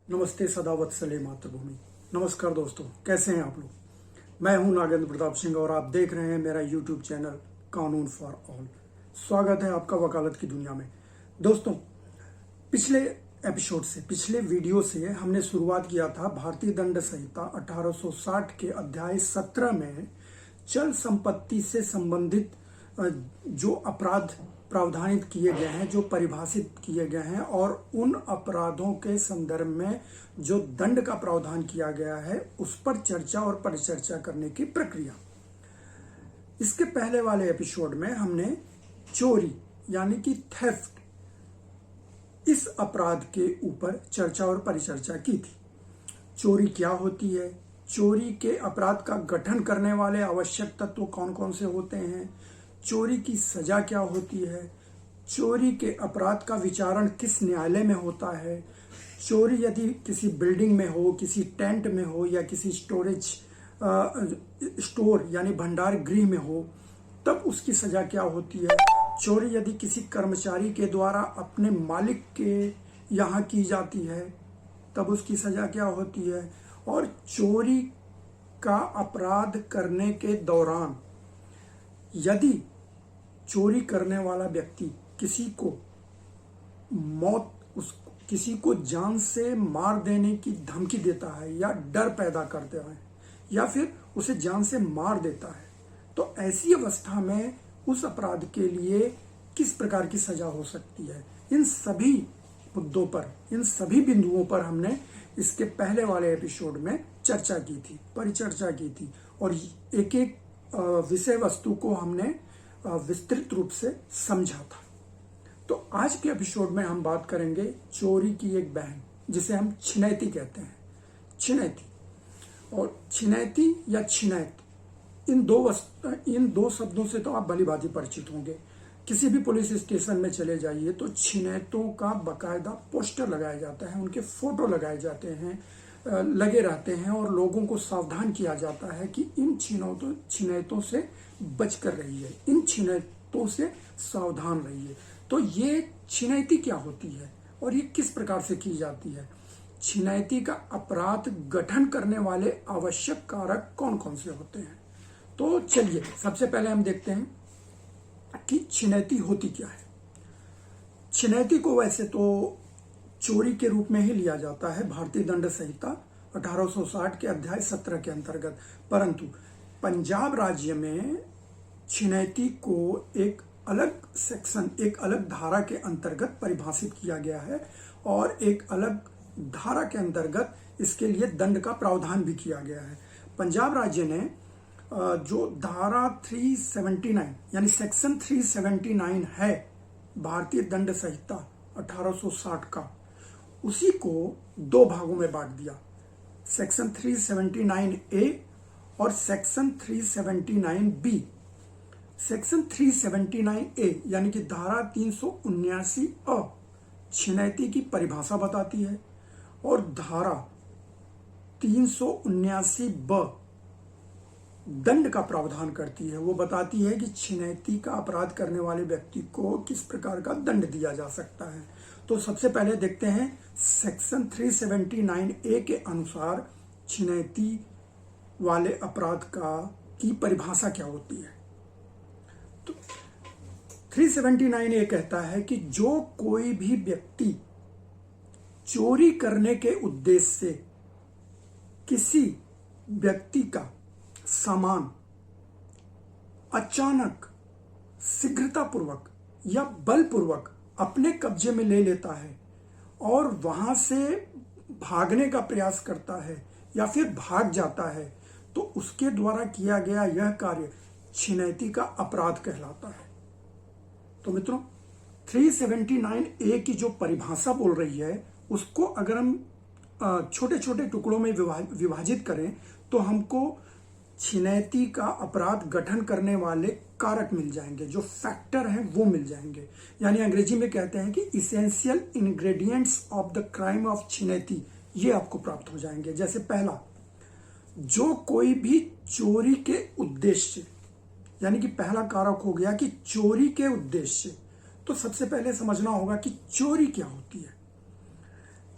नमस्ते सदा वत्सले मातृभूमि। नमस्कार दोस्तों, कैसे हैं आप लोग। मैं हूं नागेंद्र प्रताप सिंह और आप देख रहे हैं मेरा यूट्यूब चैनल कानून फॉर ऑल। स्वागत है आपका वकालत की दुनिया में। दोस्तों, पिछले एपिसोड से, पिछले वीडियो से हमने शुरुआत किया था भारतीय दंड संहिता 1860 के अध्याय 17 में चल संपत्ति से संबंधित जो अपराध प्रावधानित किए गए हैं, जो परिभाषित किए गए हैं और उन अपराधों के संदर्भ में जो दंड का प्रावधान किया गया है उस पर चर्चा और परिचर्चा करने की प्रक्रिया। इसके पहले वाले एपिसोड में हमने चोरी यानी कि थेफ्ट, इस अपराध के ऊपर चर्चा और परिचर्चा की थी। चोरी क्या होती है, चोरी के अपराध का गठन करने वाले आवश्यक तत्व कौन कौन से होते हैं, चोरी की सजा क्या होती है, चोरी के अपराध का विचारण किस न्यायालय में होता है, चोरी यदि किसी बिल्डिंग में हो, किसी टेंट में हो या किसी स्टोर यानी भंडार गृह में हो तब उसकी सजा क्या होती है, चोरी यदि किसी कर्मचारी के द्वारा अपने मालिक के यहाँ की जाती है तब उसकी सजा क्या होती है, और चोरी का अपराध करने के दौरान यदि चोरी करने वाला व्यक्ति किसी को जान से मार देने की धमकी देता है या डर पैदा करता है या फिर उसे जान से मार देता है, तो ऐसी अवस्था में उस अपराध के लिए किस प्रकार की सजा हो सकती है। इन सभी मुद्दों पर, इन सभी बिंदुओं पर हमने इसके पहले वाले एपिसोड में चर्चा की थी, परिचर्चा की थी और एक एक विषय वस्तु को हमने विस्तृत रूप से समझा था। तो आज के एपिसोड में हम बात करेंगे चोरी की एक बहन, जिसे हम छिनैती कहते हैं। छिनैती और छिनैती या छिनैत, इन दो शब्दों से तो आप भली भांति परिचित होंगे। किसी भी पुलिस स्टेशन में चले जाइए तो छिनैतों का बकायदा पोस्टर लगाया जाता है, उनके फोटो लगाए जाते हैं, लगे रहते हैं और लोगों को सावधान किया जाता है कि इन छिनैतों से बचकर रहिए, इन छिनैतों से सावधान रहिए। तो ये छिनैती क्या होती है और ये किस प्रकार से की जाती है। छिनैती का अपराध गठन करने वाले आवश्यक कारक कौन कौन से होते हैं। तो चलिए सबसे पहले हम देखते हैं कि छिनैती होती क्या है। छिनैती को वैसे तो चोरी के रूप में ही लिया जाता है भारतीय दंड संहिता 1860 के अध्याय 17 के अंतर्गत, परंतु पंजाब राज्य में छिनैती को एक अलग सेक्शन, एक अलग धारा के अंतर्गत परिभाषित किया गया है और एक अलग धारा के अंतर्गत इसके लिए दंड का प्रावधान भी किया गया है। पंजाब राज्य ने जो धारा 379 यानी सेक्शन 379 है भारतीय दंड संहिता 1860 का, उसी को दो भागों में बांट दिया, सेक्शन 379A और सेक्शन 379B। सेक्शन 379A यानी कि धारा 379A छिनैती की परिभाषा बताती है और धारा 379B दंड का प्रावधान करती है। वो बताती है कि छिनैती का अपराध करने वाले व्यक्ति को किस प्रकार का दंड दिया जा सकता है। तो सबसे पहले देखते हैं सेक्शन 379A के अनुसार छिनैती वाले अपराध की परिभाषा क्या होती है। तो 379A कहता है कि जो कोई भी व्यक्ति चोरी करने के उद्देश्य से किसी व्यक्ति का सामान अचानक, शीघ्रतापूर्वक या बलपूर्वक अपने कब्जे में ले लेता है और वहां से भागने का प्रयास करता है या फिर भाग जाता है, तो उसके द्वारा किया गया यह कार्य छिनैती का अपराध कहलाता है। तो मित्रों, 379A की जो परिभाषा बोल रही है उसको अगर हम छोटे छोटे टुकड़ों में विभाजित करें तो हमको छिनैती का अपराध गठन करने वाले कारक मिल जाएंगे, जो फैक्टर हैं वो मिल जाएंगे। यानी अंग्रेजी में कहते हैं कि essential ingredients of the crime of छिनैती, ये आपको प्राप्त हो जाएंगे। जैसे पहला, जो कोई भी चोरी के उद्देश्य, यानी कि पहला कारक हो गया कि चोरी के उद्देश्य। तो सबसे पहले समझना होगा कि चोरी क्या होती है।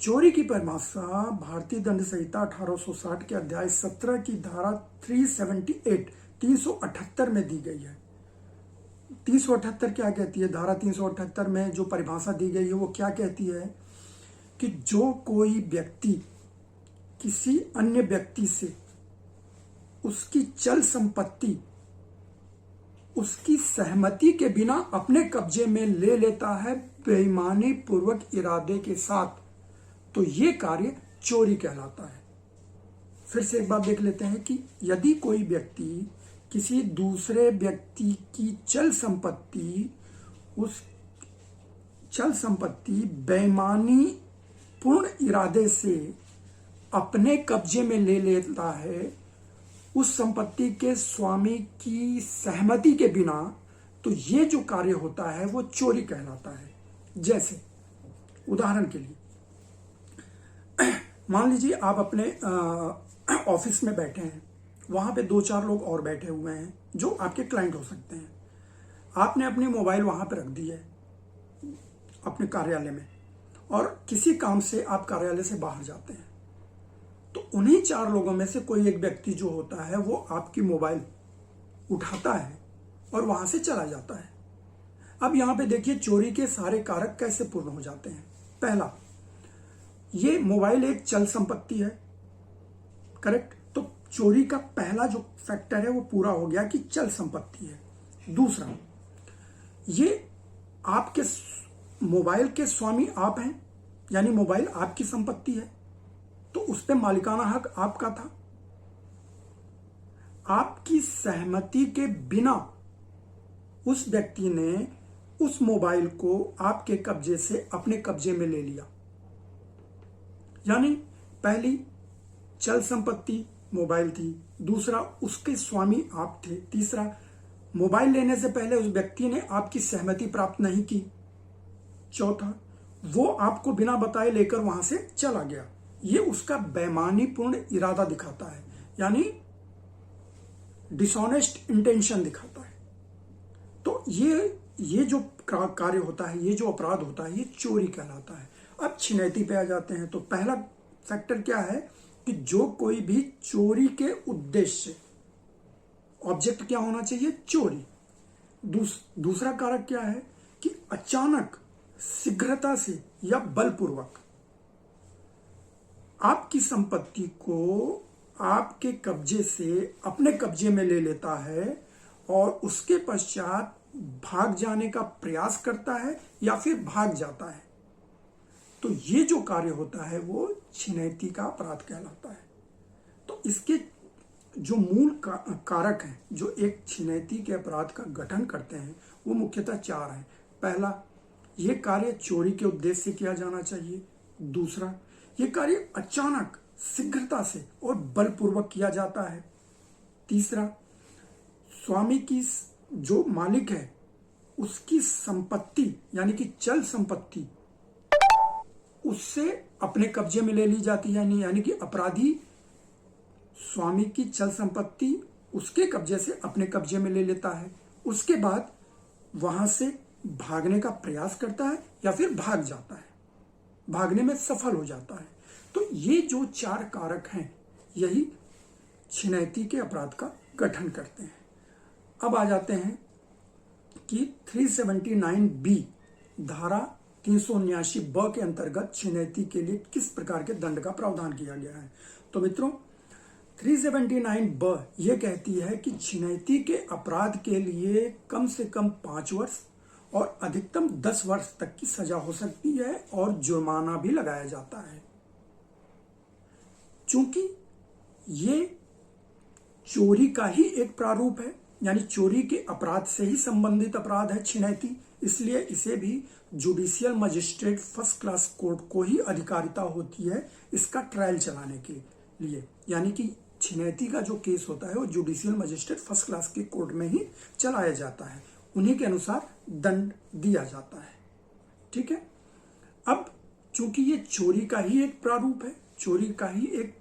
चोरी की परिभाषा भारतीय दंड संहिता 1860 के अध्याय 17 की धारा 378 में दी गई है। 378 क्या कहती है? धारा 378 में जो परिभाषा दी गई है वो क्या कहती है कि जो कोई व्यक्ति किसी अन्य व्यक्ति से उसकी चल संपत्ति उसकी सहमति के बिना अपने कब्जे में ले लेता है बेईमानी पूर्वक इरादे के साथ, तो ये कार्य चोरी कहलाता है। फिर से एक बात देख लेते हैं कि यदि कोई व्यक्ति किसी दूसरे व्यक्ति की चल संपत्ति बेईमानी पूर्ण इरादे से अपने कब्जे में ले लेता है उस संपत्ति के स्वामी की सहमति के बिना, तो ये जो कार्य होता है वो चोरी कहलाता है। जैसे उदाहरण के लिए मान लीजिए आप अपने ऑफिस में बैठे हैं, वहां पे 2-4 लोग और बैठे हुए हैं जो आपके क्लाइंट हो सकते हैं। आपने अपनी मोबाइल वहां पे रख दी है अपने कार्यालय में, और किसी काम से आप कार्यालय से बाहर जाते हैं, तो उन्हीं 4 लोगों में से कोई एक व्यक्ति जो होता है वो आपकी मोबाइल उठाता है और वहां से चला जाता है। अब यहां पे देखिए चोरी के सारे कारक कैसे पूर्ण हो जाते हैं। पहला, ये मोबाइल एक चल संपत्ति है, करेक्ट? तो चोरी का पहला जो फैक्टर है वो पूरा हो गया कि चल संपत्ति है। दूसरा, ये आपके मोबाइल के स्वामी आप हैं, यानी मोबाइल आपकी संपत्ति है, तो उस पे मालिकाना हक आपका था। आपकी सहमति के बिना उस व्यक्ति ने उस मोबाइल को आपके कब्जे से अपने कब्जे में ले लिया, यानी पहली चल संपत्ति मोबाइल थी, दूसरा उसके स्वामी आप थे, तीसरा मोबाइल लेने से पहले उस व्यक्ति ने आपकी सहमति प्राप्त नहीं की, चौथा वो आपको बिना बताए लेकर वहां से चला गया। ये उसका बेईमानीपूर्ण इरादा दिखाता है, यानी डिसऑनेस्ट इंटेंशन दिखाता है। तो ये जो कार्य होता है, ये जो अपराध होता है, ये चोरी कहलाता है। अब छिनैती पे आ जाते हैं। तो पहला फैक्टर क्या है कि जो कोई भी चोरी के उद्देश्य, ऑब्जेक्ट क्या होना चाहिए? चोरी। दूसरा कारक क्या है कि अचानक, शीघ्रता से या बलपूर्वक आपकी संपत्ति को आपके कब्जे से अपने कब्जे में ले लेता है और उसके पश्चात भाग जाने का प्रयास करता है या फिर भाग जाता है। तो ये जो कार्य होता है वो छिनैती का अपराध कहलाता है। तो इसके जो मूल कारक हैं जो एक छिनैती के अपराध का गठन करते हैं वो मुख्यतः 4 हैं। पहला, ये कार्य चोरी के उद्देश्य से किया जाना चाहिए। दूसरा, ये कार्य अचानक, शीघ्रता से और बलपूर्वक किया जाता है। तीसरा, स्वामी की जो मालिक है उसकी संपत्ति यानी कि चल संपत्ति उससे अपने कब्जे में ले ली जाती है, यानी कि अपराधी स्वामी की चल संपत्ति उसके कब्जे से अपने कब्जे में ले लेता है, उसके बाद वहां से भागने का प्रयास करता है या फिर भाग जाता है, भागने में सफल हो जाता है। तो ये जो 4 कारक हैं यही छिनैती के अपराध का गठन करते हैं। अब आ जाते हैं कि 379B धारा 379B के अंतर्गत छिनैती के लिए किस प्रकार के दंड का प्रावधान किया गया है। तो मित्रों 379B यह कहती है कि छिनैती के अपराध के लिए कम से कम 5 वर्ष और अधिकतम 10 वर्ष तक की सजा हो सकती है और जुर्माना भी लगाया जाता है। चूंकि ये चोरी का ही एक प्रारूप है, यानी चोरी के अपराध से ही संबंधित अपराध है छिनैती, इसलिए इसे भी judicial magistrate first class court को ही अधिकारिता होती है इसका ट्रायल चलाने के लिए। यानी कि छिनैती का जो केस होता है वो जुडिशियल मजिस्ट्रेट फर्स्ट क्लास के कोर्ट में ही चलाया जाता है, उन्हीं के अनुसार दंड दिया जाता है। ठीक है। अब चूंकि ये चोरी का ही एक प्रारूप है, चोरी का ही एक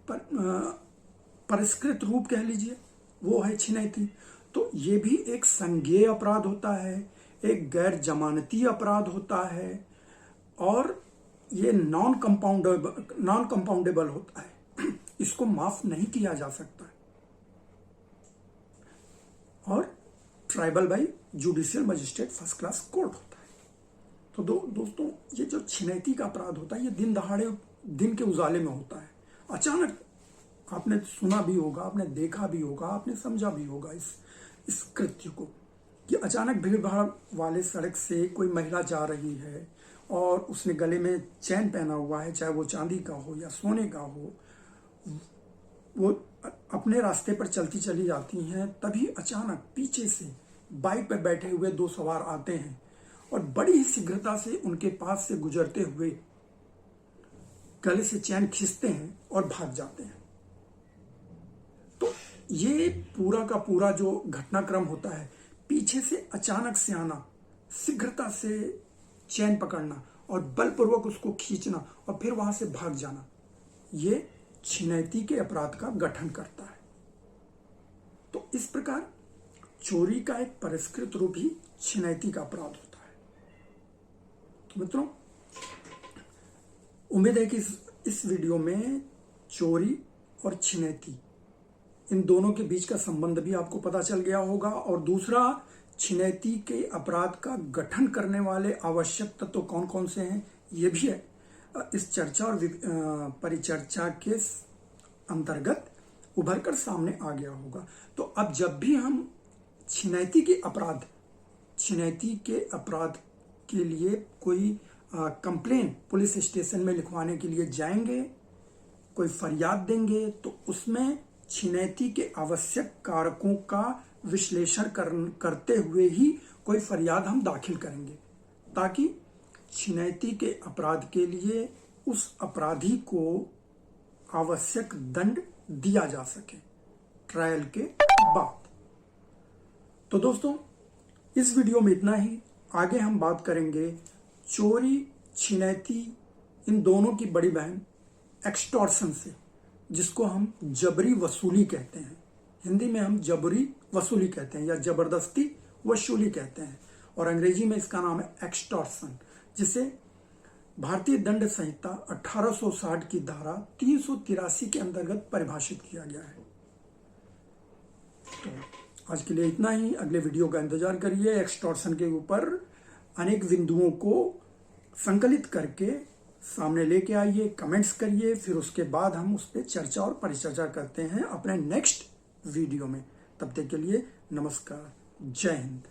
परिष्कृत रूप कह लीजिए, वो है छिनैती, तो ये भी एक संज्ञेय अपराध होता है, एक गैर जमानती अपराध होता है और ये नॉन कंपाउंडेबल होता है, इसको माफ नहीं किया जा सकता। और tribal by judicial magistrate first class court होता है। तो दोस्तों, ये जो छिनैती का अपराध होता है, ये दिन दहाड़े, दिन के उजाले में होता है। अचानक आपने सुना भी होगा, आपने देखा भी होगा, आपने समझा भी होगा इस कृत्य को, कि अचानक भीड़ भाड़ वाले सड़क से कोई महिला जा रही है और उसने गले में चैन पहना हुआ है, चाहे वो चांदी का हो या सोने का हो, वो अपने रास्ते पर चलती चली जाती हैं। तभी अचानक पीछे से बाइक पर बैठे हुए दो सवार आते हैं और बड़ी ही शीघ्रता से उनके पास से गुजरते हुए गले से चैन खींचते हैं और भाग जाते हैं। तो ये पूरा का पूरा जो घटनाक्रम होता है, पीछे से अचानक से आना, शीघ्रता से चैन पकड़ना और बलपूर्वक उसको खींचना और फिर वहां से भाग जाना, ये छिनैती के अपराध का गठन करता है। तो इस प्रकार चोरी का एक परिष्कृत रूप ही छिनैती का अपराध होता है। तो मित्रों, उम्मीद है कि इस वीडियो में चोरी और छिनैती, इन दोनों के बीच का संबंध भी आपको पता चल गया होगा। और दूसरा, छिनैती के अपराध का गठन करने वाले आवश्यक तत्व कौन कौन से हैं, ये भी है इस चर्चा और परिचर्चा के अंतर्गत उभर कर सामने आ गया होगा। तो अब जब भी हम छिनैती के अपराध के लिए कोई कंप्लेन पुलिस स्टेशन में लिखवाने के लिए जाएंगे, कोई फरियाद देंगे, तो उसमें छिनैती के आवश्यक कारकों का विश्लेषण करते हुए ही कोई फरियाद हम दाखिल करेंगे, ताकि छिनैती के अपराध के लिए उस अपराधी को आवश्यक दंड दिया जा सके ट्रायल के बाद। तो दोस्तों, इस वीडियो में इतना ही। आगे हम बात करेंगे चोरी, छिनैती, इन दोनों की बड़ी बहन एक्सटॉर्शन से, जिसको हम जबरी वसूली कहते हैं। हिंदी में हम जबरी वसूली कहते हैं या जबरदस्ती वसूली कहते हैं, और अंग्रेजी में इसका नाम है एक्सटॉर्शन, जिसे भारतीय दंड संहिता 1860 की धारा 383 के अंतर्गत परिभाषित किया गया है। तो आज के लिए इतना ही। अगले वीडियो का इंतजार करिए। एक्सटॉर्शन के ऊपर अनेक बिंदुओं को संकलित करके सामने लेके आइए, कमेंट्स करिए, फिर उसके बाद हम उस पर चर्चा और परिचर्चा करते हैं अपने नेक्स्ट वीडियो में। तब तक के लिए नमस्कार, जय हिंद।